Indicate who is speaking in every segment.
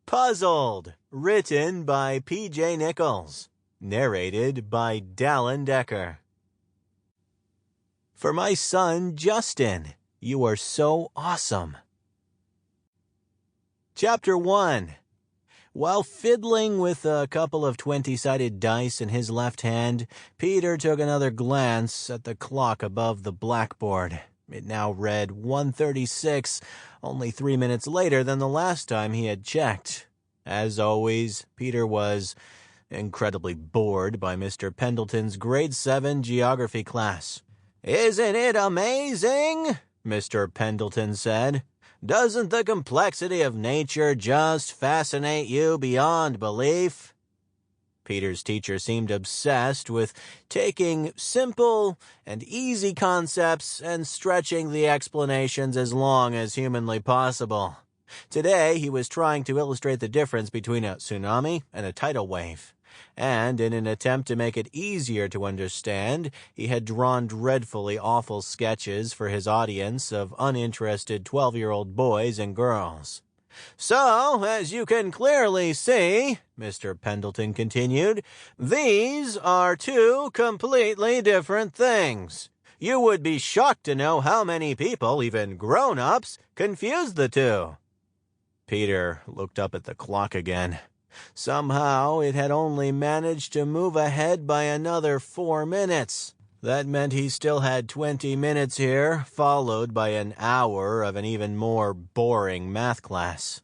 Speaker 1: Puzzled, written by P.J. Nichols, narrated by Dallin Decker. For my son, Justin, you are so awesome. Chapter 1. While fiddling with a couple of 20-sided dice in his left hand, Peter took another glance at the clock above the blackboard. It now read 1:36, only 3 minutes later than the last time he had checked. As always, Peter was incredibly bored by Mr. Pendleton's grade 7 geography class. "Isn't it amazing?" Mr. Pendleton said. "Doesn't the complexity of nature just fascinate you beyond belief?" Peter's teacher seemed obsessed with taking simple and easy concepts and stretching the explanations as long as humanly possible. Today, he was trying to illustrate the difference between a tsunami and a tidal wave. And in an attempt to make it easier to understand, he had drawn dreadfully awful sketches for his audience of uninterested 12-year-old boys and girls. "So, as you can clearly see," Mr. Pendleton continued, "these are two completely different things. You would be shocked to know how many people, even grown-ups, confuse the two." Peter looked up at the clock again. Somehow it had only managed to move ahead by another 4 minutes. That meant he still had 20 minutes here, followed by an hour of an even more boring math class.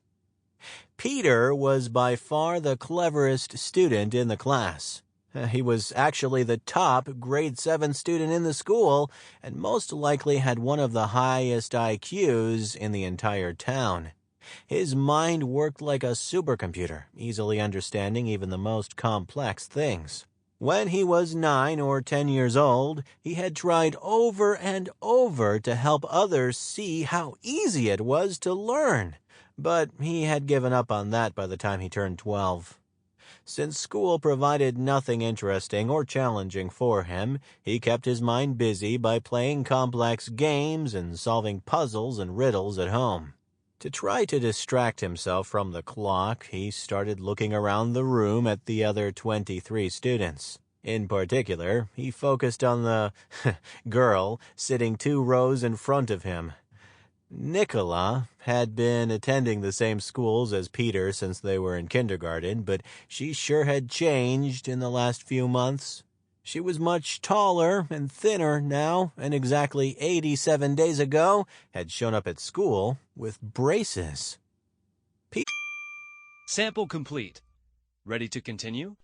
Speaker 1: Peter was by far the cleverest student in the class. He was actually the top grade 7 student in the school, and most likely had one of the highest IQs in the entire town. His mind worked like a supercomputer, easily understanding even the most complex things. When he was 9 or 10 years old, he had tried over and over to help others see how easy it was to learn, but he had given up on that by the time he turned 12. Since school provided nothing interesting or challenging for him, he kept his mind busy by playing complex games and solving puzzles and riddles at home. To try to distract himself from the clock, he started looking around the room at the other 23 students. In particular, he focused on the girl sitting 2 rows in front of him. Nicola had been attending the same schools as Peter since they were in kindergarten, but she sure had changed in the last few months. She was much taller and thinner now, and exactly 87 days ago had shown up at school with braces.
Speaker 2: Sample complete. Ready to continue?